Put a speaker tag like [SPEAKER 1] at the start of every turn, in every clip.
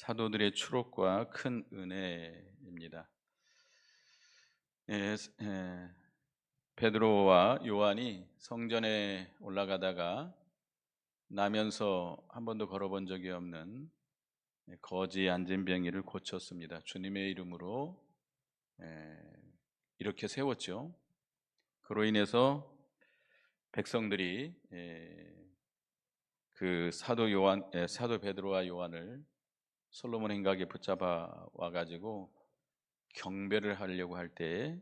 [SPEAKER 1] 사도들의 추록과 큰 은혜입니다. 베드로와 요한이 성전에 올라가다가 나면서 한 번도 걸어본 적이 없는 거지 안진병이를 고쳤습니다. 주님의 이름으로 이렇게 세웠죠. 그로 인해서 백성들이 그 사도 베드로와 요한을 솔로몬 행각에 붙잡아 와가지고 경배를 하려고 할 때에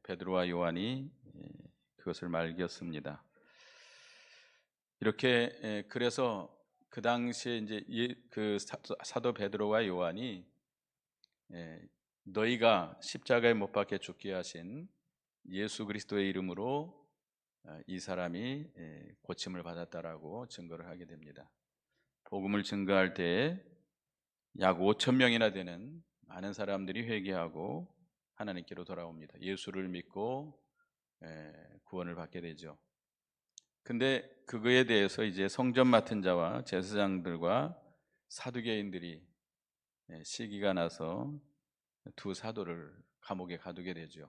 [SPEAKER 1] 베드로와 요한이 그것을 말겼습니다. 이렇게 그래서 그 당시에 이제 그 사도 베드로와 요한이 너희가 십자가에 못 박혀 죽게 하신 예수 그리스도의 이름으로 이 사람이 고침을 받았다라고 증거를 하게 됩니다. 복음을 증거할 때에 약 5천 명이나 되는 많은 사람들이 회개하고 하나님께로 돌아옵니다. 예수를 믿고 구원을 받게 되죠. 근데 그거에 대해서 이제 성전 맡은 자와 제사장들과 사두개인들이 시기가 나서 두 사도를 감옥에 가두게 되죠.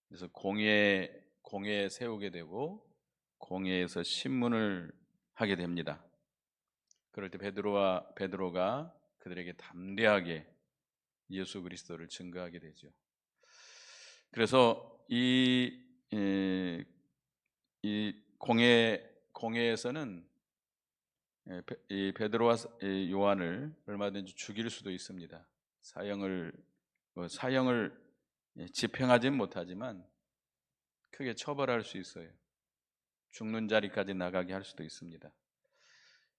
[SPEAKER 1] 그래서 공회에 세우게 되고 공회에서 신문을 하게 됩니다. 그럴 때 베드로가 그들에게 담대하게 예수 그리스도를 증거하게 되죠. 그래서 이 공회에서는 이 베드로와 요한을 얼마든지 죽일 수도 있습니다. 사형을 집행하지는 못하지만 크게 처벌할 수 있어요. 죽는 자리까지 나가게 할 수도 있습니다.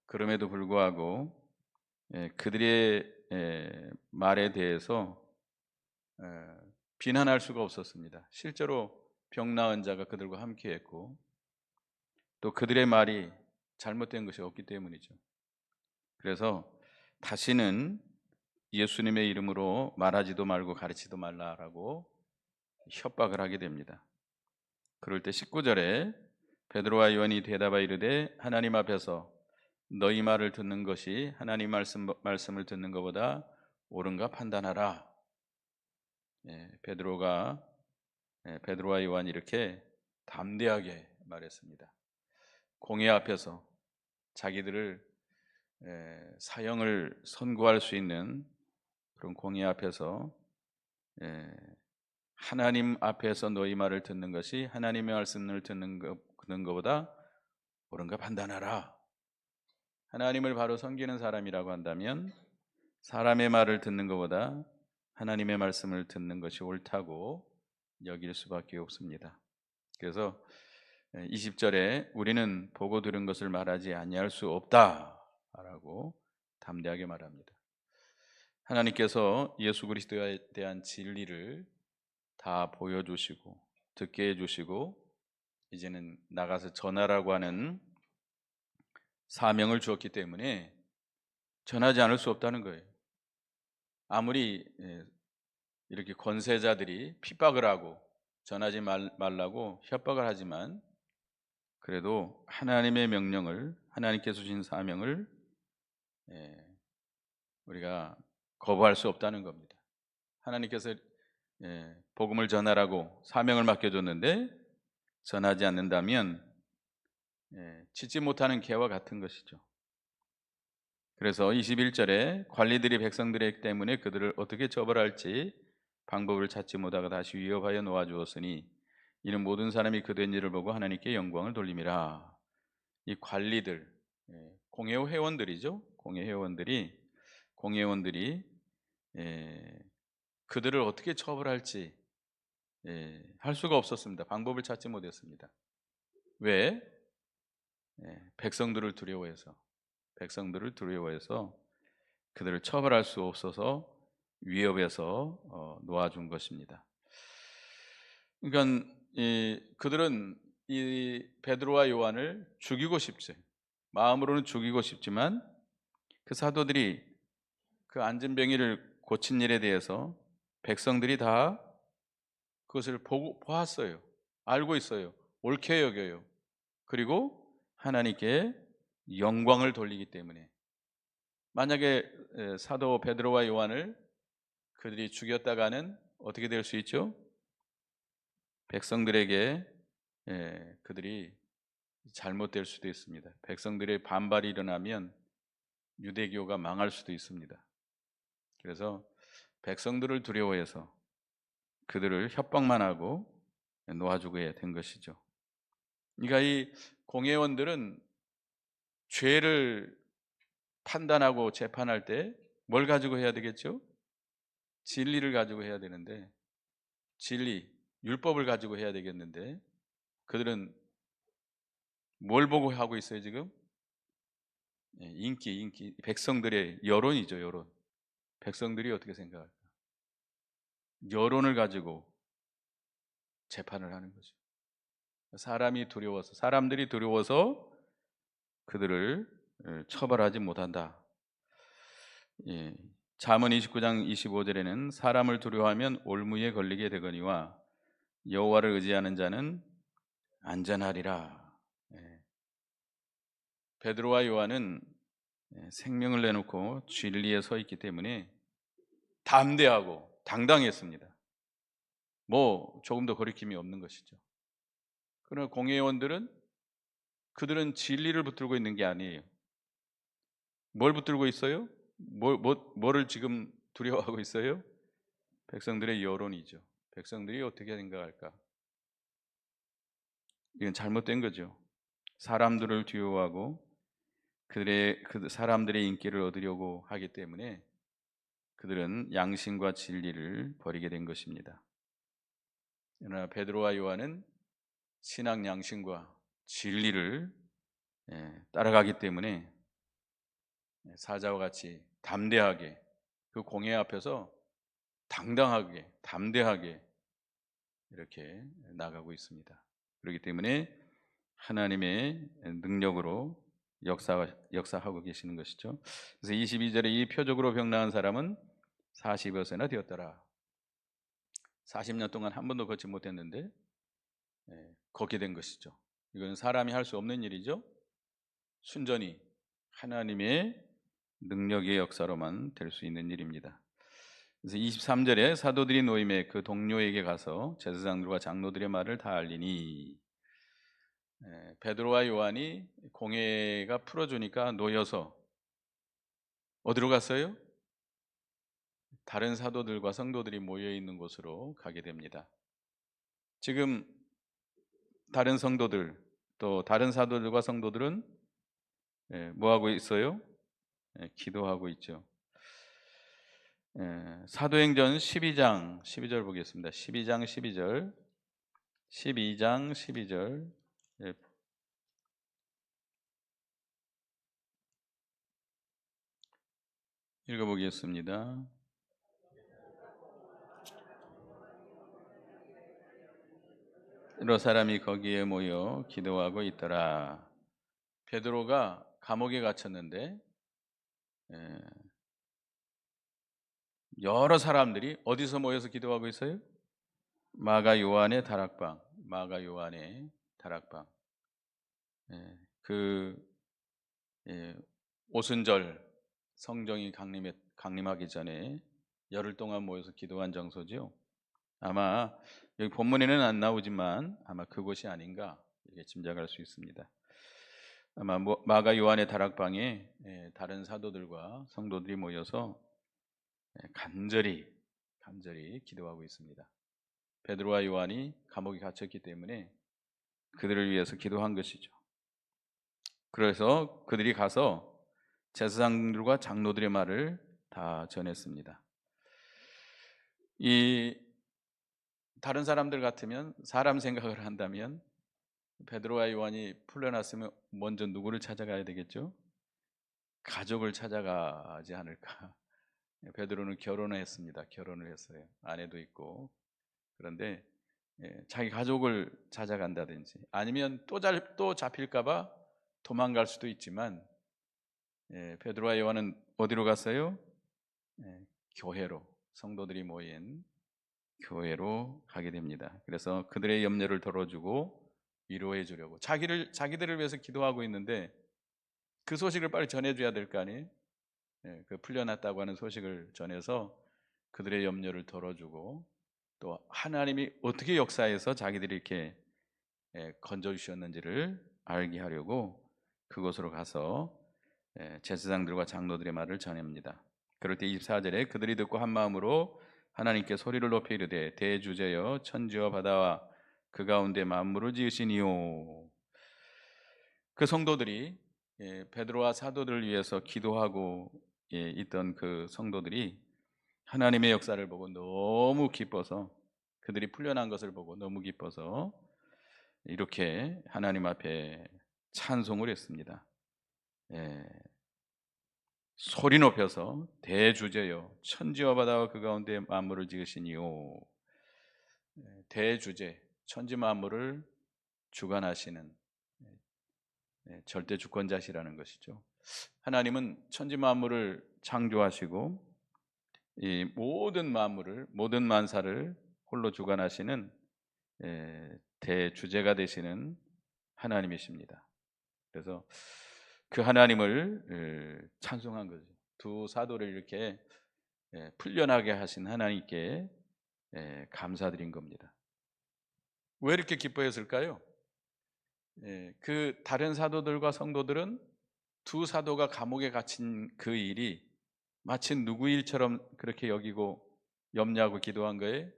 [SPEAKER 1] 그럼에도 불구하고 그들의 말에 대해서 비난할 수가 없었습니다. 실제로 병 나은 자가 그들과 함께했고 또 그들의 말이 잘못된 것이 없기 때문이죠. 그래서 다시는 예수님의 이름으로 말하지도 말고 가르치지도 말라라고 협박을 하게 됩니다. 그럴 때 19절에 베드로와 요한이 대답하여 이르되 하나님 앞에서 너희 말을 듣는 것이 하나님 말씀을 듣는 것보다 옳은가 판단하라. 베드로와 요한이 이렇게 담대하게 말했습니다. 공회 앞에서 자기들을 사형을 선고할 수 있는 그런 공회 앞에서 하나님 앞에서 너희 말을 듣는 것이 하나님의 말씀을 듣는 것보다 옳은가 판단하라. 하나님을 바로 섬기는 사람이라고 한다면 사람의 말을 듣는 것보다 하나님의 말씀을 듣는 것이 옳다고 여길 수밖에 없습니다. 그래서 20절에 우리는 보고 들은 것을 말하지 아니할 수 없다라고 담대하게 말합니다. 하나님께서 예수 그리스도에 대한 진리를 다 보여주시고 듣게 해주시고 이제는 나가서 전하라고 하는 사명을 주었기 때문에 전하지 않을 수 없다는 거예요. 아무리 이렇게 권세자들이 핍박을 하고 전하지 말라고 협박을 하지만 그래도 하나님의 명령을 하나님께서 주신 사명을 우리가 거부할 수 없다는 겁니다. 하나님께서 복음을 전하라고 사명을 맡겨줬는데 전하지 않는다면 짓지 못하는 개와 같은 것이죠. 그래서 21절에 관리들이 백성들 때문에 그들을 어떻게 처벌할지 방법을 찾지 못하고 다시 위협하여 놓아주었으니 이는 모든 사람이 그된 일을 보고 하나님께 영광을 돌림이라. 이 관리들, 공회 회원들이죠. 공회원들이 그들을 어떻게 처벌할지 할 수가 없었습니다. 방법을 찾지 못했습니다. 왜? 백성들을 두려워해서 그들을 처벌할 수 없어서 위협해서 놓아준 것입니다. 그러니까 그들은 이 베드로와 요한을 죽이고 싶죠. 마음으로는 죽이고 싶지만 그 사도들이 그 안진병이를 고친 일에 대해서 백성들이 다 그것을 보았어요. 알고 있어요. 옳게 여겨요. 그리고 하나님께 영광을 돌리기 때문에 만약에 사도 베드로와 요한을 그들이 죽였다가는 어떻게 될 수 있죠? 백성들에게 그들이 잘못될 수도 있습니다. 백성들의 반발이 일어나면 유대교가 망할 수도 있습니다. 그래서 백성들을 두려워해서 그들을 협박만 하고 놓아주게 된 것이죠. 그러니까 이 공회원들은 죄를 판단하고 재판할 때 뭘 가지고 해야 되겠죠? 진리를 가지고 해야 되는데, 진리, 율법을 가지고 해야 되겠는데, 그들은 뭘 보고 하고 있어요 지금? 인기, 백성들의 여론이죠, 여론. 백성들이 어떻게 생각할까? 여론을 가지고 재판을 하는 거죠. 사람들이 두려워서 그들을 처벌하지 못한다. 예. 잠언 29장 25절에는 사람을 두려워하면 올무에 걸리게 되거니와 여호와를 의지하는 자는 안전하리라. 예. 베드로와 요한은 생명을 내놓고 진리에 서 있기 때문에 담대하고 당당했습니다. 뭐 조금 더 거리낌이 없는 것이죠. 그러나 공회원들은 그들은 진리를 붙들고 있는 게 아니에요. 뭘 붙들고 있어요? 뭐를 지금 두려워하고 있어요? 백성들의 여론이죠. 백성들이 어떻게 생각할까? 이건 잘못된 거죠. 사람들을 두려워하고 그 사람들의 인기를 얻으려고 하기 때문에 그들은 양심과 진리를 버리게 된 것입니다. 그러나 베드로와 요한은 신앙 양심과 진리를 따라가기 때문에 사자와 같이 담대하게 그 공회 앞에서 당당하게 담대하게 이렇게 나가고 있습니다. 그렇기 때문에 하나님의 능력으로 역사하고 계시는 것이죠. 그래서 22절에 이 표적으로 병 나은 사람은 40여세나 되었더라. 40년 동안 한 번도 걷지 못했는데 걷게 된 것이죠. 이건 사람이 할 수 없는 일이죠. 순전히 하나님의 능력의 역사로만 될 수 있는 일입니다. 그래서 23절에 사도들이 노임에 그 동료에게 가서 제사장들과 장로들의 말을 다 알리니, 베드로와 요한이 공회가 풀어주니까 놓여서 어디로 갔어요? 다른 사도들과 성도들이 모여 있는 곳으로 가게 됩니다. 지금 다른 성도들 또 다른 사도들과 성도들은 뭐 하고 있어요? 기도하고 있죠. 사도행전 12장 12절 보겠습니다. 12장 12절 12장 12절 읽어보겠습니다. 여러 사람이 거기에 모여 기도하고 있더라. 베드로가 감옥에 갇혔는데 여러 사람들이 어디서 모여서 기도하고 있어요? 마가 요한의 다락방. 마가 요한의 다락방. 그 오순절 성령이 강림하기 전에 열흘 동안 모여서 기도한 장소죠. 아마 여기 본문에는 안 나오지만 아마 그곳이 아닌가 이렇게 짐작할 수 있습니다. 아마 마가 요한의 다락방에 다른 사도들과 성도들이 모여서 간절히 기도하고 있습니다. 베드로와 요한이 감옥에 갇혔기 때문에 그들을 위해서 기도한 것이죠. 그래서 그들이 가서 제사장들과 장로들의 말을 다 전했습니다. 이 다른 사람들 같으면 사람 생각을 한다면 베드로와 요한이 풀려났으면 먼저 누구를 찾아가야 되겠죠? 가족을 찾아가지 않을까. 베드로는 결혼을 했습니다. 결혼을 했어요. 아내도 있고. 그런데 자기 가족을 찾아간다든지 아니면 또 잡힐까봐 도망갈 수도 있지만 베드로와 요한은 어디로 갔어요? 교회로, 성도들이 모인 교회로 가게 됩니다. 그래서 그들의 염려를 덜어주고 위로해 주려고 자기들을 위해서 기도하고 있는데 그 소식을 빨리 전해줘야 될 거 아니에요? 그 풀려났다고 하는 소식을 전해서 그들의 염려를 덜어주고 또 하나님이 어떻게 역사해서 자기들이 이렇게 건져주셨는지를 알게 하려고 그곳으로 가서 제사장들과 장로들의 말을 전합니다. 그럴 때 24절에 그들이 듣고 한 마음으로 하나님께 소리를 높여 이르되 대주제여 천지와 바다와 그 가운데 만물을 지으시니요. 그 성도들이 베드로와 사도들을 위해서 기도하고 있던 그 성도들이 하나님의 역사를 보고 너무 기뻐서 그들이 풀려난 것을 보고 너무 기뻐서 이렇게 하나님 앞에 찬송을 했습니다. 소리 높여서 대주제여 천지와 바다와 그 가운데 만물을 지으시니요. 대주제 천지 만물을 주관하시는 절대 주권자시라는 것이죠. 하나님은 천지 만물을 창조하시고 이 모든 만물을 모든 만사를 홀로 주관하시는 대주제가 되시는 하나님이십니다. 그래서 그 하나님을 찬송한 거죠. 두 사도를 이렇게 풀려나게 하신 하나님께 감사드린 겁니다. 왜 이렇게 기뻐했을까요? 그 다른 사도들과 성도들은 두 사도가 감옥에 갇힌 그 일이 마치 누구 일처럼 그렇게 여기고 염려하고 기도한 거에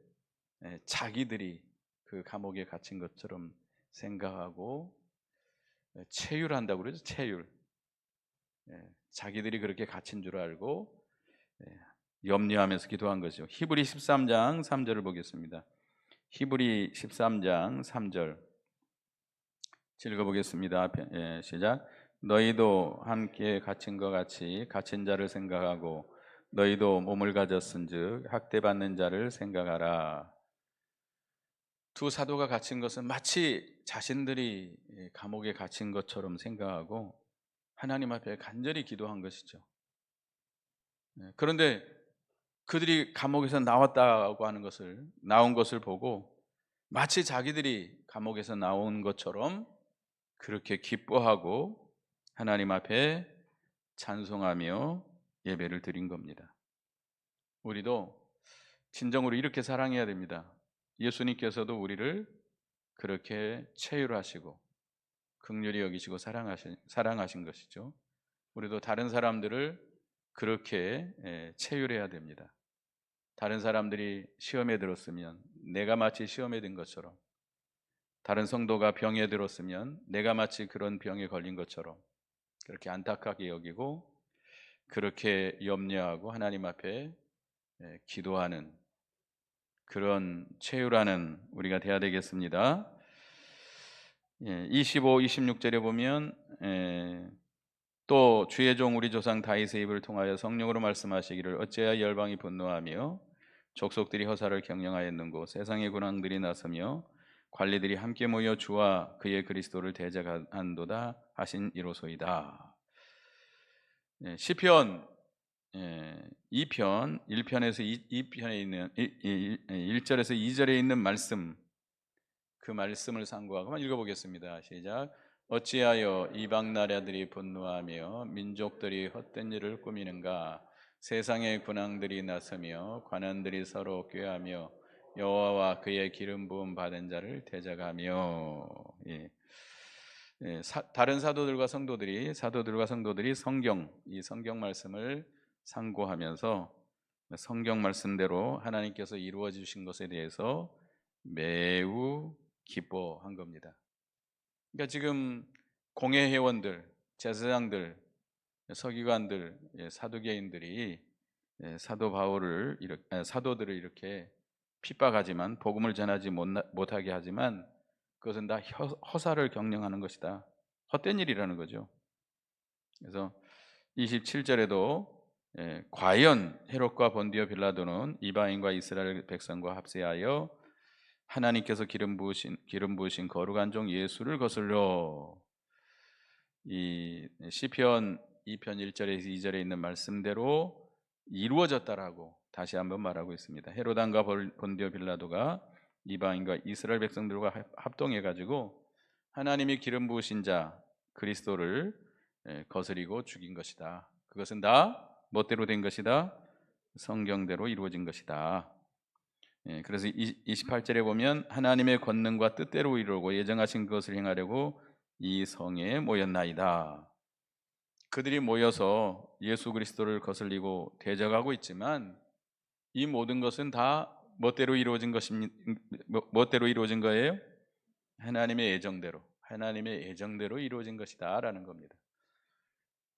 [SPEAKER 1] 자기들이 그 감옥에 갇힌 것처럼 생각하고 체휼한다고 그러죠. 체휼. 자기들이 그렇게 갇힌 줄 알고 염려하면서 기도한 거죠. 히브리 13장 3절을 보겠습니다. 히브리 13장 3절 읽어보겠습니다. 시작. 너희도 함께 갇힌 것 같이 갇힌 자를 생각하고 너희도 몸을 가졌은즉 학대받는 자를 생각하라. 두 사도가 갇힌 것은 마치 자신들이 감옥에 갇힌 것처럼 생각하고 하나님 앞에 간절히 기도한 것이죠. 그런데 그들이 감옥에서 나왔다고 하는 것을 나온 것을 보고 마치 자기들이 감옥에서 나온 것처럼 그렇게 기뻐하고 하나님 앞에 찬송하며 예배를 드린 겁니다. 우리도 진정으로 이렇게 사랑해야 됩니다. 예수님께서도 우리를 그렇게 체휼하시고 긍휼히 여기시고 사랑하신 것이죠. 우리도 다른 사람들을 그렇게 체휼해야 됩니다. 다른 사람들이 시험에 들었으면 내가 마치 시험에 든 것처럼, 다른 성도가 병에 들었으면 내가 마치 그런 병에 걸린 것처럼 그렇게 안타깝게 여기고 그렇게 염려하고 하나님 앞에 기도하는 그런 체휼하는 우리가 돼야 되겠습니다. 25, 26절에 보면 또 주의 종 우리 조상 다윗의 입을 통하여 성령으로 말씀하시기를 어찌하여 열방이 분노하며 족속들이 허사를 경영하였는고 세상의 군왕들이 나서며 관리들이 함께 모여 주와 그의 그리스도를 대적한도다 하신 이로소이다. 시편 2편 1편에서 2편에 있는 1절에서 2절에 있는 말씀, 그 말씀을 상고하고 한번 읽어보겠습니다. 시작. 어찌하여 이방 나라들이 분노하며 민족들이 헛된 일을 꾸미는가? 세상의 군왕들이 나서며 관원들이 서로 꾀하며 여호와와 그의 기름 부음 받은 자를 대적하며. 다른 사도들과 성도들이 이 성경 말씀을 상고하면서 성경 말씀대로 하나님께서 이루어 주신 것에 대해서 매우 기뻐한 겁니다. 그러니까 지금 공회 회원들, 제사장들, 서기관들, 사두개인들이 사도들을 이렇게 핍박하지만 복음을 전하지 못하게 하지만 그것은 다 허사를 경영하는 것이다. 헛된 일이라는 거죠. 그래서 27절에도 과연 헤롯과 본디오 빌라도는 이방인과 이스라엘 백성과 합세하여 하나님께서 기름 부으신 거룩한 종 예수를 거슬러, 이 시편 2편 1절에서 2절에 있는 말씀대로 이루어졌다라고 다시 한번 말하고 있습니다. 헤롯 왕과 본디오 빌라도가 이방인과 이스라엘 백성들과 합동해 가지고 하나님이 기름 부으신 자 그리스도를 거스리고 죽인 것이다. 그것은 다 멋대로 된 것이다. 성경대로 이루어진 것이다. 그래서 28절에 보면 하나님의 권능과 뜻대로 이루고 예정하신 것을 행하려고 이 성에 모였나이다. 그들이 모여서 예수 그리스도를 거슬리고 대적하고 있지만 이 모든 것은 다 멋대로 이루어진 것입니다. 멋대로 이루어진 거예요? 하나님의 예정대로 이루어진 것이다라는 겁니다.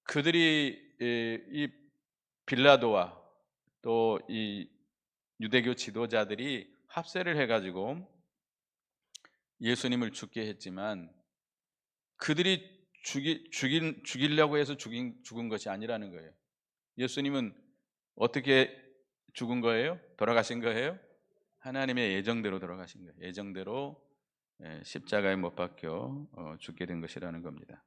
[SPEAKER 1] 그들이 이 빌라도와 또 이 유대교 지도자들이 합세를 해가지고 예수님을 죽게 했지만 그들이 죽이려고 해서 죽은 것이 아니라는 거예요. 예수님은 어떻게 죽은 거예요? 돌아가신 거예요? 하나님의 예정대로 돌아가신 거예요. 예정대로 십자가에 못 박혀 죽게 된 것이라는 겁니다.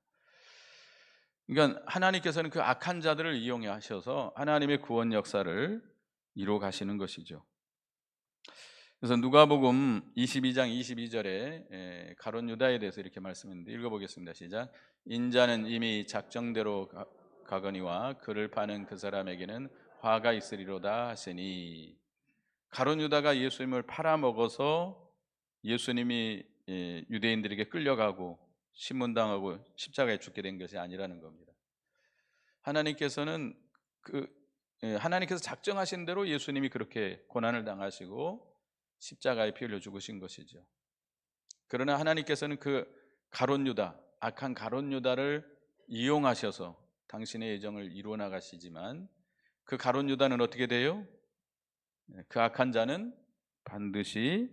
[SPEAKER 1] 그러니까 하나님께서는 그 악한 자들을 이용해 하셔서 하나님의 구원 역사를 이루어 가시는 것이죠. 그래서 누가복음 22장 22절에 가룟 유다에 대해서 이렇게 말씀했는데 읽어보겠습니다. 시작. 인자는 이미 작정대로 가거니와 그를 파는 그 사람에게는 화가 있으리로다 하시니, 가룟 유다가 예수님을 팔아먹어서 예수님이 유대인들에게 끌려가고 신문당하고 십자가에 죽게 된 것이 아니라는 겁니다. 하나님께서는 하나님께서 작정하신 대로 예수님이 그렇게 고난을 당하시고 십자가에 피 흘려 죽으신 것이죠. 그러나 하나님께서는 그 가룟 유다, 악한 가룟 유다를 이용하셔서 당신의 예정을 이루어 나가시지만 그 가룟 유다는 어떻게 돼요? 그 악한 자는 반드시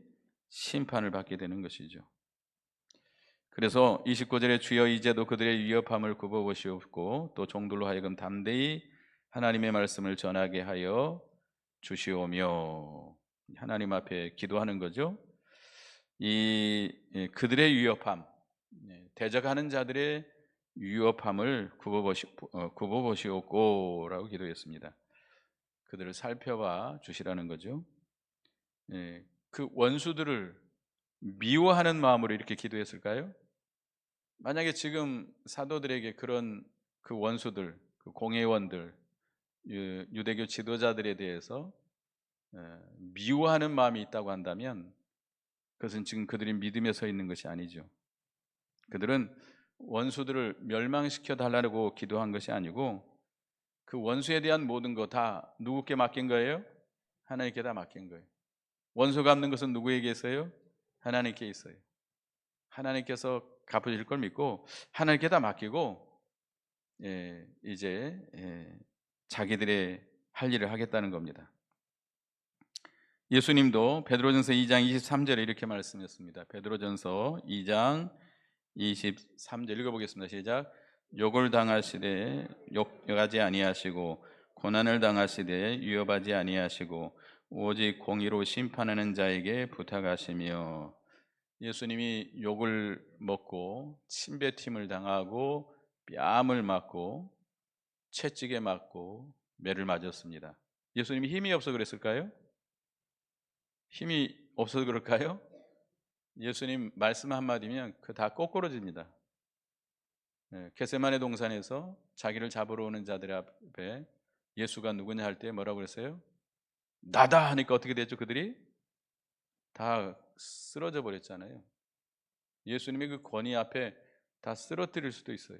[SPEAKER 1] 심판을 받게 되는 것이죠. 그래서 29절에 주여 이제도 그들의 위협함을 굽어보시옵고 또 종들로 하여금 담대히 하나님의 말씀을 전하게 하여 주시오며, 하나님 앞에 기도하는 거죠. 그들의 위협함, 대적하는 자들의 위협함을 굽어보시옵고라고 기도했습니다. 그들을 살펴봐 주시라는 거죠. 그 원수들을 미워하는 마음으로 이렇게 기도했을까요? 만약에 지금 사도들에게 그런 그 원수들, 그 공회원들, 유대교 지도자들에 대해서 미워하는 마음이 있다고 한다면 그것은 지금 그들이 믿음에 서 있는 것이 아니죠. 그들은 원수들을 멸망시켜 달라고 기도한 것이 아니고 그 원수에 대한 모든 거 다 누구께 맡긴 거예요? 하나님께 다 맡긴 거예요. 원수 갚는 것은 누구에게 있어요? 하나님께 있어요. 하나님께서 갚으실 걸 믿고 하나님께 다 맡기고 이제 자기들의 할 일을 하겠다는 겁니다. 예수님도 베드로전서 2장 23절에 이렇게 말씀했습니다. 베드로전서 2장 23절 읽어보겠습니다. 시작. 욕을 당하시되 욕하지 아니하시고 고난을 당하시되 위협하지 아니하시고 오직 공의로 심판하는 자에게 부탁하시며, 예수님이 욕을 먹고 침뱉음을 당하고 뺨을 맞고 채찍에 맞고 매를 맞았습니다. 예수님이 힘이 없어 그랬을까요? 힘이 없어서 그럴까요? 예수님 말씀 한마디면 그 다 꼬꾸러집니다. 겟세마네 동산에서 자기를 잡으러 오는 자들 앞에 예수가 누구냐 할 때 뭐라고 그랬어요? 나다 하니까 어떻게 됐죠? 그들이 다 쓰러져 버렸잖아요. 예수님의 그 권위 앞에 다 쓰러뜨릴 수도 있어요.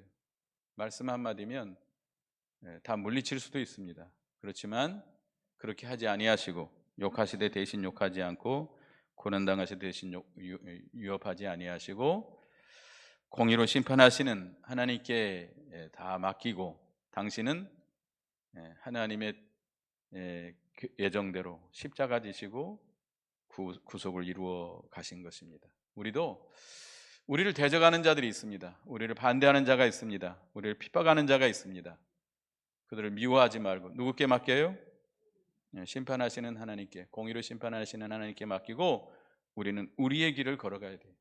[SPEAKER 1] 말씀 한마디면 다 물리칠 수도 있습니다. 그렇지만 그렇게 하지 아니하시고 욕하시되 대신 욕하지 않고 고난당하시되 대신 위협하지 아니하시고 공의로 심판하시는 하나님께 다 맡기고 당신은 하나님의 예정대로 십자가 지시고 구속을 이루어 가신 것입니다. 우리도 우리를 대적하는 자들이 있습니다. 우리를 반대하는 자가 있습니다. 우리를 핍박하는 자가 있습니다. 그들을 미워하지 말고 누구께 맡겨요? 심판하시는 하나님께, 공의로 심판하시는 하나님께 맡기고 우리는 우리의 길을 걸어가야 돼요.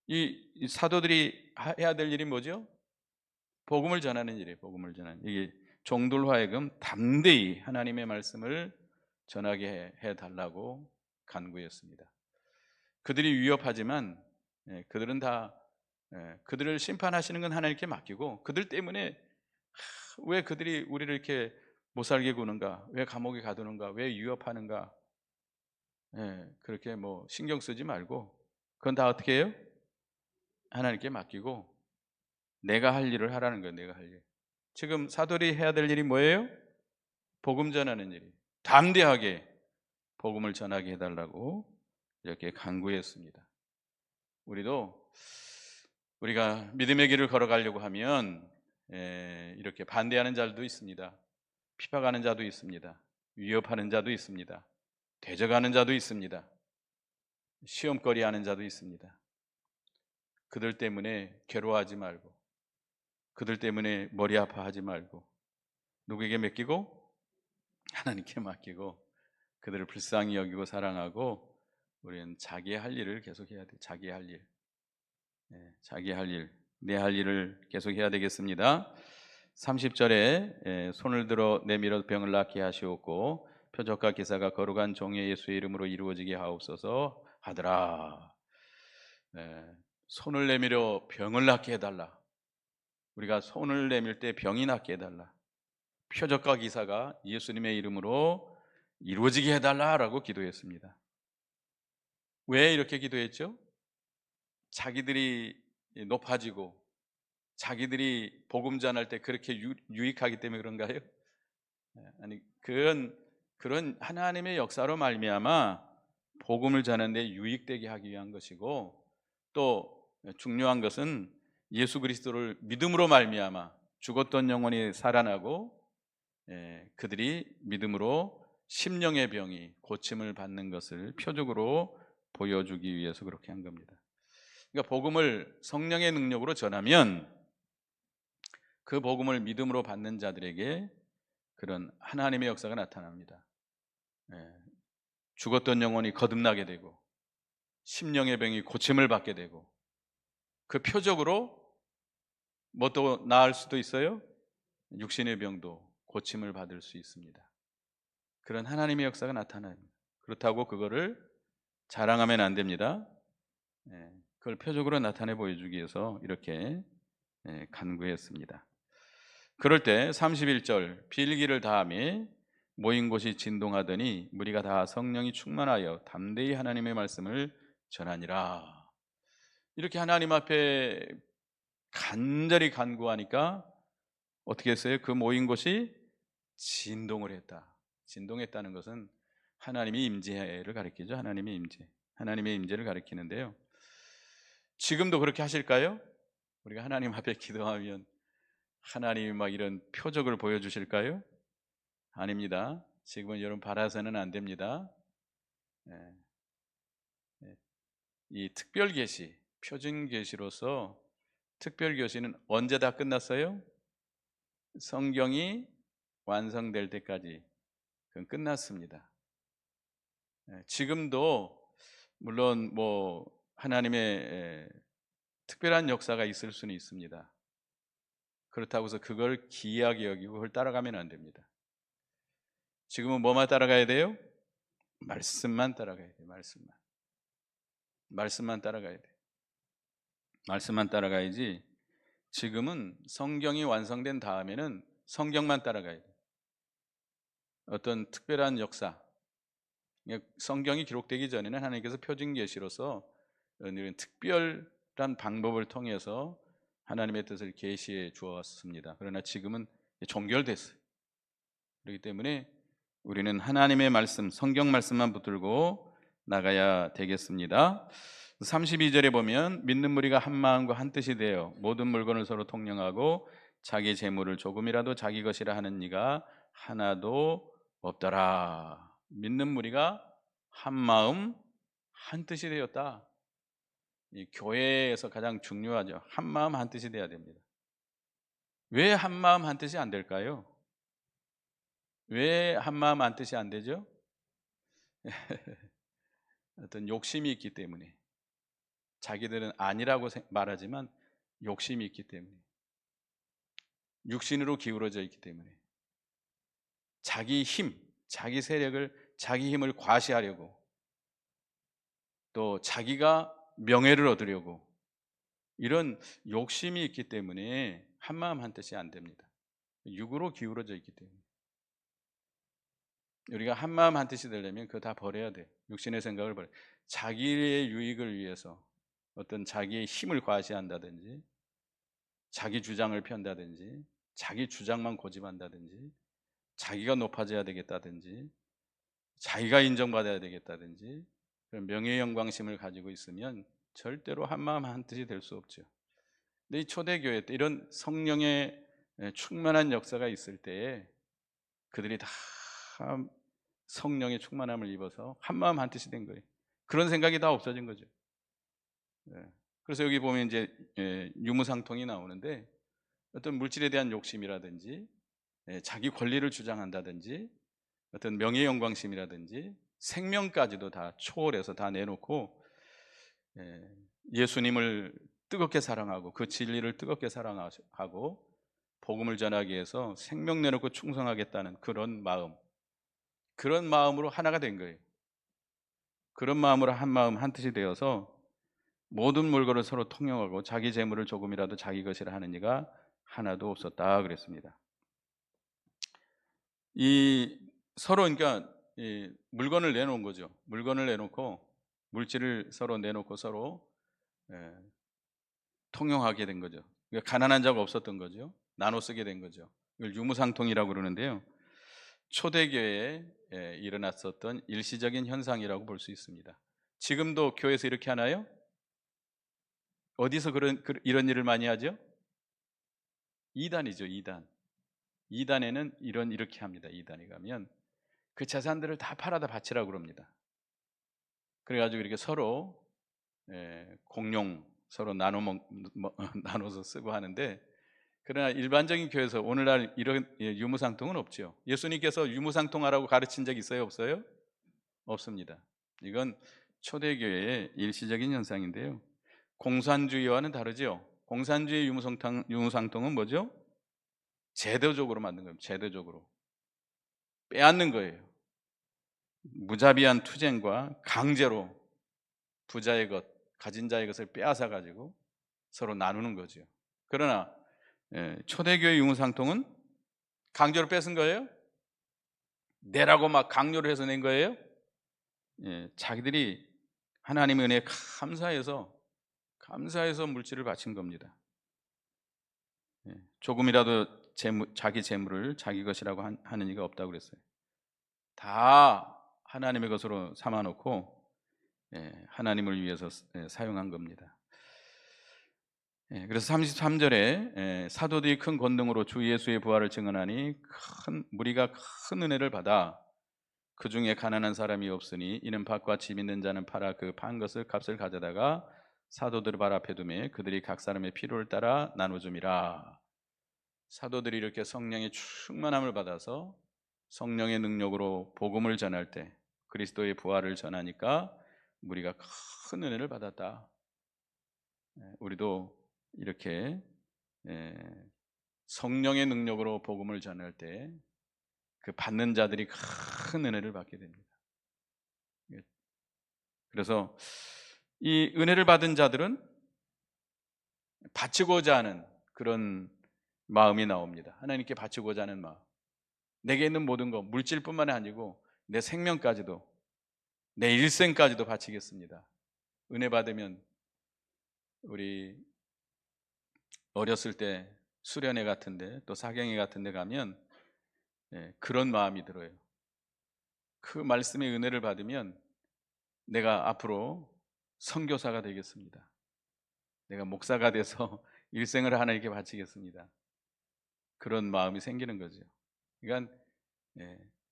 [SPEAKER 1] 이 사도들이 해야 될 일이 뭐죠? 복음을 전하는 일이에요. 복음을 전하는. 이게 종들로 하여금 담대히 하나님의 말씀을 전하게 해달라고 간구했습니다. 그들이 위협하지만 그들은 다 그들을 심판하시는 건 하나님께 맡기고, 그들 때문에 왜 그들이 우리를 이렇게 못 살게 구는가? 왜 감옥에 가두는가? 왜 위협하는가? 그렇게 뭐 신경 쓰지 말고 그건 다 어떻게 해요? 하나님께 맡기고 내가 할 일을 하라는 거예요. 내가 할 일. 지금 사도들이 해야 될 일이 뭐예요? 복음 전하는 일이. 담대하게 복음을 전하게 해달라고 이렇게 간구했습니다. 우리도 우리가 믿음의 길을 걸어가려고 하면 이렇게 반대하는 자들도 있습니다. 핍박하는 자도 있습니다. 위협하는 자도 있습니다. 대적하는 자도 있습니다. 시험거리 하는 자도 있습니다. 그들 때문에 괴로워하지 말고 그들 때문에 머리 아파하지 말고 누구에게 맡기고? 하나님께 맡기고 그들을 불쌍히 여기고 사랑하고 우리는 자기의 할 일을 계속해야 돼. 자기의 할 일. 자기의 할 일. 내 할 일을 계속해야 되겠습니다. 30절에 손을 들어 내밀어 병을 낫게 하시옵고 표적과 기사가 거룩한 종의 예수의 이름으로 이루어지게 하옵소서 하더라. 손을 내밀어 병을 낫게 해달라. 우리가 손을 내밀 때 병이 낫게 해달라. 표적과 기사가 예수님의 이름으로 이루어지게 해달라라고 기도했습니다. 왜 이렇게 기도했죠? 자기들이 높아지고 자기들이 복음 전할 때 그렇게 유익하기 때문에 그런가요? 아니 그런 하나님의 역사로 말미암아 복음을 전하는데 유익되게 하기 위한 것이고 또 중요한 것은 예수 그리스도를 믿음으로 말미암아 죽었던 영혼이 살아나고 그들이 믿음으로 심령의 병이 고침을 받는 것을 표적으로 보여주기 위해서 그렇게 한 겁니다. 그러니까 복음을 성령의 능력으로 전하면 그 복음을 믿음으로 받는 자들에게 그런 하나님의 역사가 나타납니다. 죽었던 영혼이 거듭나게 되고 심령의 병이 고침을 받게 되고 그 표적으로 뭣도 나을 수도 있어요. 육신의 병도 고침을 받을 수 있습니다. 그런 하나님의 역사가 나타나요. 그렇다고 그거를 자랑하면 안 됩니다. 그걸 표적으로 나타내 보여주기 위해서 이렇게 간구했습니다. 그럴 때 31절 빌기를 다하며 모인 곳이 진동하더니 무리가 다 성령이 충만하여 담대히 하나님의 말씀을 전하니라. 이렇게 하나님 앞에 간절히 간구하니까 어떻게 했어요? 그 모인 곳이 진동을 했다. 진동했다는 것은 하나님의 임재를 가리키죠. 하나님의 임재. 하나님의 임재를 가리키는데요. 지금도 그렇게 하실까요? 우리가 하나님 앞에 기도하면 하나님이 막 이런 표적을 보여주실까요? 아닙니다. 지금은 여러분 바라서는 안 됩니다. 이 특별 계시, 표준 계시로서 특별 계시는 언제 다 끝났어요? 성경이 완성될 때까지 그건 끝났습니다. 지금도 물론 뭐 하나님의 특별한 역사가 있을 수는 있습니다. 그렇다고 해서 그걸 기이하게 여기고 그걸 따라가면 안 됩니다. 지금은 뭐만 따라가야 돼요? 말씀만 따라가야 돼요. 말씀만 따라가야 돼요. 말씀만 따라가야지. 지금은 성경이 완성된 다음에는 성경만 따라가야 돼요. 어떤 특별한 역사, 성경이 기록되기 전에는 하나님께서 표준 계시로서 이런 특별한 방법을 통해서 하나님의 뜻을 계시해 주었습니다. 그러나 지금은 종결됐어요. 그렇기 때문에 우리는 하나님의 말씀, 성경 말씀만 붙들고 나가야 되겠습니다. 32절에 보면 믿는 무리가 한 마음과 한 뜻이 되어 모든 물건을 서로 통용하고 자기 재물을 조금이라도 자기 것이라 하는 이가 하나도 없더라. 믿는 무리가 한 마음 한 뜻이 되었다. 이 교회에서 가장 중요하죠. 한 마음 한 뜻이 돼야 됩니다. 왜 한 마음 한 뜻이 안 될까요? 왜 한 마음 한 뜻이 안 되죠? 어떤 욕심이 있기 때문에. 자기들은 아니라고 말하지만 욕심이 있기 때문에. 육신으로 기울어져 있기 때문에. 자기 힘, 자기 세력을, 자기 힘을 과시하려고 또 자기가 명예를 얻으려고 이런 욕심이 있기 때문에 한마음 한뜻이 안 됩니다. 육으로 기울어져 있기 때문에. 우리가 한마음 한뜻이 되려면 그거 다 버려야 돼. 육신의 생각을 버려. 자기의 유익을 위해서 어떤 자기의 힘을 과시한다든지, 자기 주장을 편다든지, 자기 주장만 고집한다든지, 자기가 높아져야 되겠다든지, 자기가 인정받아야 되겠다든지, 그런 명예 영광심을 가지고 있으면 절대로 한마음 한뜻이 될 수 없죠. 근데 이 초대교회 때 이런 성령의 충만한 역사가 있을 때에 그들이 다 성령의 충만함을 입어서 한마음 한뜻이 된 거예요. 그런 생각이 다 없어진 거죠. 예. 그래서 여기 보면 이제 유무상통이 나오는데, 어떤 물질에 대한 욕심이라든지, 자기 권리를 주장한다든지, 어떤 명예 영광심이라든지, 생명까지도 다 초월해서 다 내놓고 예수님을 뜨겁게 사랑하고 그 진리를 뜨겁게 사랑하고 복음을 전하기 위해서 생명 내놓고 충성하겠다는 그런 마음, 그런 마음으로 하나가 된 거예요. 그런 마음으로 한 마음 한 뜻이 되어서 모든 물건을 서로 통용하고 자기 재물을 조금이라도 자기 것이라 하는 이가 하나도 없었다 그랬습니다. 이 서로 그러니까 이 물건을 내놓은 거죠. 물건을 내놓고 물질을 서로 내놓고 서로 예, 통용하게 된 거죠. 그러니까 가난한 자가 없었던 거죠. 나눠 쓰게 된 거죠. 이걸 유무상통이라고 그러는데요. 초대교회에 일어났었던 일시적인 현상이라고 볼 수 있습니다. 지금도 교회에서 이렇게 하나요? 어디서 이런 일을 많이 하죠? 이단이죠, 이단. 이단에는 이렇게 합니다. 이단에 가면 그 재산들을 다 팔아다 바치라고 그럽니다. 그래가지고 이렇게 서로 공용, 서로 나눠서 쓰고 하는데, 그러나 일반적인 교회에서 오늘날 이런 유무상통은 없죠. 예수님께서 유무상통하라고 가르친 적 있어요, 없어요? 없습니다. 이건 초대교회의 일시적인 현상인데요. 공산주의와는 다르죠. 공산주의 유무상통은 뭐죠? 제도적으로 만든 거예요. 제도적으로 빼앗는 거예요. 무자비한 투쟁과 강제로 부자의 것, 가진 자의 것을 빼앗아 가지고 서로 나누는 거죠. 그러나 초대교회 유무상통은 강제로 뺏은 거예요? 내라고 막 강요를 해서 낸 거예요? 자기들이 하나님의 은혜에 감사해서 물질을 바친 겁니다. 조금이라도 자기 재물을 자기 것이라고 하는 이가 없다고 그랬어요. 다 하나님의 것으로 삼아놓고 하나님을 위해서 사용한 겁니다. 그래서 33절에 사도들이 큰 권능으로 주 예수의 부활을 증언하니 무리가 큰 은혜를 받아 그 중에 가난한 사람이 없으니 이는 밭과 집 있는 자는 팔아 그 판 것을 값을 가져다가 사도들 발 앞에 두매 그들이 각 사람의 필요를 따라 나눠줌이라. 사도들이 이렇게 성령의 충만함을 받아서 성령의 능력으로 복음을 전할 때 그리스도의 부활을 전하니까 무리가 큰 은혜를 받았다. 우리도 이렇게 성령의 능력으로 복음을 전할 때 그 받는 자들이 큰 은혜를 받게 됩니다. 그래서 이 은혜를 받은 자들은 바치고자 하는 그런 마음이 나옵니다. 하나님께 바치고자 하는 마음. 내게 있는 모든 것, 물질뿐만 아니고 내 생명까지도, 내 일생까지도 바치겠습니다. 은혜 받으면 우리 어렸을 때 수련회 같은데 또 사경회 같은데 가면 그런 마음이 들어요. 그 말씀의 은혜를 받으면 내가 앞으로 선교사가 되겠습니다. 내가 목사가 돼서 일생을 하나님께 바치겠습니다. 그런 마음이 생기는 거죠. 그러니까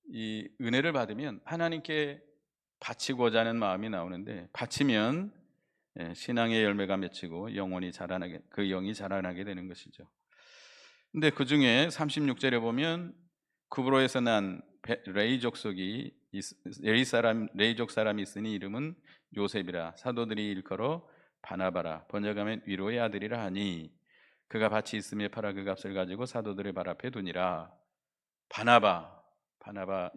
[SPEAKER 1] 이 은혜를 받으면 하나님께 바치고자 하는 마음이 나오는데, 바치면 신앙의 열매가 맺히고 영혼이 자라나게, 그 영이 자라나게 되는 것이죠. 근데 그 중에 36절에 보면 구브로에서 난 레이족 사람이 있으니 이름은 요셉이라. 사도들이 일컬어 바나바라, 번역하면 위로의 아들이라 하니 그가 밭이 있음에 팔아 그 값을 가지고 사도들의 발 앞에 두니라. 바나바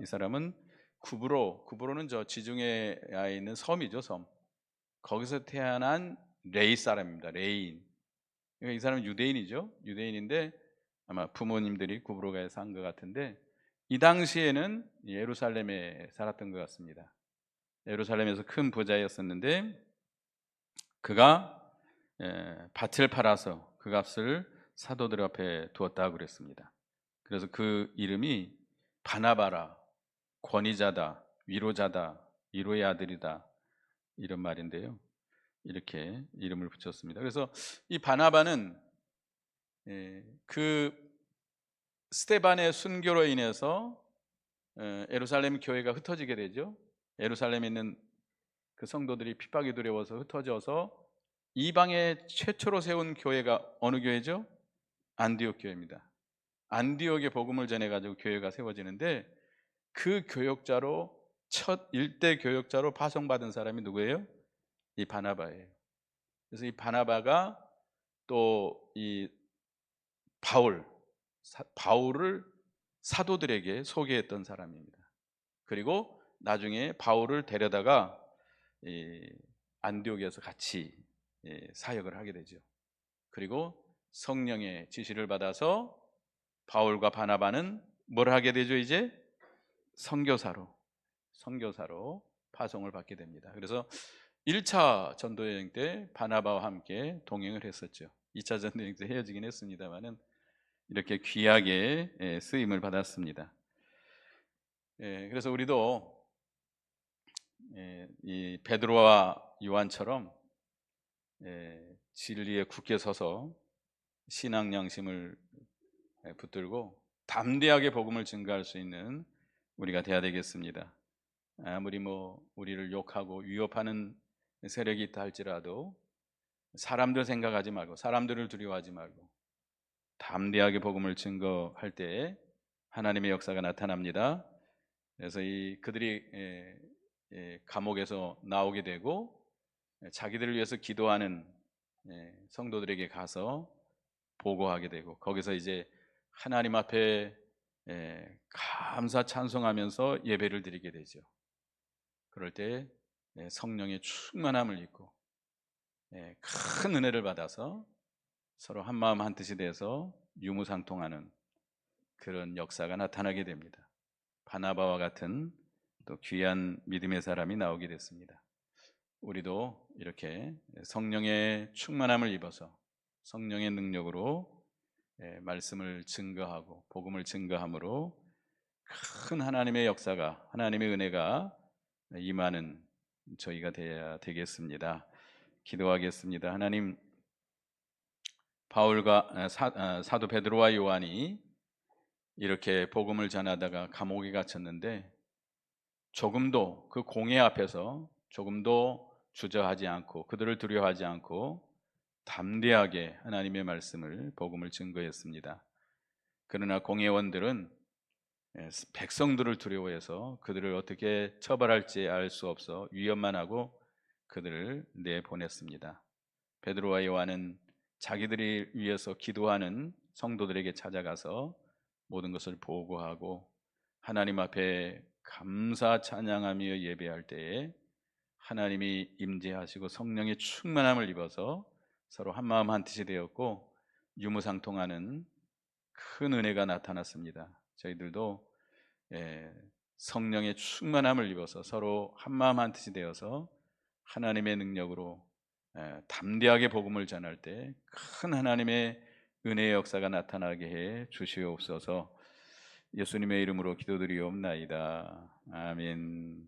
[SPEAKER 1] 이 사람은 구브로는 저 지중해에 있는 섬이죠, 섬. 거기서 태어난 레이 사람입니다. 레인. 그러니까 이 사람은 유대인이죠. 유대인인데 아마 부모님들이 구브로가에 산 것 같은데, 이 당시에는 예루살렘에 살았던 것 같습니다. 예루살렘에서 큰 부자였었는데 그가 밭을 팔아서 그 값을 사도들 앞에 두었다고 그랬습니다. 그래서 그 이름이 바나바라, 권위자다, 위로자다, 위로의 아들이다, 이런 말인데요. 이렇게 이름을 붙였습니다. 그래서 이 바나바는 그 스데반의 순교로 인해서 예루살렘 교회가 흩어지게 되죠. 예루살렘에 있는 그 성도들이 핍박이 두려워서 흩어져서 이방에 최초로 세운 교회가 어느 교회죠? 안디옥 교회입니다. 안디옥에 복음을 전해 가지고 교회가 세워지는데 그 교역자로 첫 일대 교역자로 파송받은 사람이 누구예요? 이 바나바예요. 그래서 이 바나바가 또 이 바울을 사도들에게 소개했던 사람입니다. 그리고 나중에 바울을 데려다가 이 안디옥에서 같이 사역을 하게 되죠. 그리고 성령의 지시를 받아서 바울과 바나바는 뭘 하게 되죠? 이제 선교사로 파송을 받게 됩니다. 그래서 1차 전도여행 때 바나바와 함께 동행을 했었죠. 2차 전도여행 때 헤어지긴 했습니다만은 이렇게 귀하게 쓰임을 받았습니다. 그래서 우리도 이 베드로와 요한처럼 진리에 굳게 서서 신앙 양심을 붙들고 담대하게 복음을 증거할 수 있는 우리가 돼야 되겠습니다. 아무리 우리를 욕하고 위협하는 세력이 있다 할지라도 사람들 생각하지 말고 사람들을 두려워하지 말고 담대하게 복음을 증거할 때 하나님의 역사가 나타납니다. 그래서 그들이 감옥에서 나오게 되고 자기들을 위해서 기도하는 성도들에게 가서 보고하게 되고 거기서 이제 하나님 앞에 감사 찬송하면서 예배를 드리게 되죠. 그럴 때 성령의 충만함을 입고 큰 은혜를 받아서 서로 한마음 한뜻이 돼서 유무상통하는 그런 역사가 나타나게 됩니다. 바나바와 같은 또 귀한 믿음의 사람이 나오게 됐습니다. 우리도 이렇게 성령의 충만함을 입어서 성령의 능력으로 말씀을 증거하고 복음을 증거함으로 큰 하나님의 역사가 하나님의 은혜가 임하는 저희가 되어야 되겠습니다. 기도하겠습니다. 하나님, 바울과 사도 베드로와 요한이 이렇게 복음을 전하다가 감옥에 갇혔는데 조금도 그 공회 앞에서 조금도 주저하지 않고 그들을 두려워하지 않고 담대하게 하나님의 말씀을 복음을 증거했습니다. 그러나 공회원들은 백성들을 두려워해서 그들을 어떻게 처벌할지 알 수 없어 위협만 하고 그들을 내보냈습니다. 베드로와 요한은 자기들이 위해서 기도하는 성도들에게 찾아가서 모든 것을 보고하고 하나님 앞에 감사 찬양하며 예배할 때에 하나님이 임재하시고 성령의 충만함을 입어서 서로 한마음 한뜻이 되었고 유무상통하는 큰 은혜가 나타났습니다. 저희들도 성령의 충만함을 입어서 서로 한마음 한뜻이 되어서 하나님의 능력으로 담대하게 복음을 전할 때 큰 하나님의 은혜의 역사가 나타나게 해 주시옵소서. 예수님의 이름으로 기도드리옵나이다. 아멘.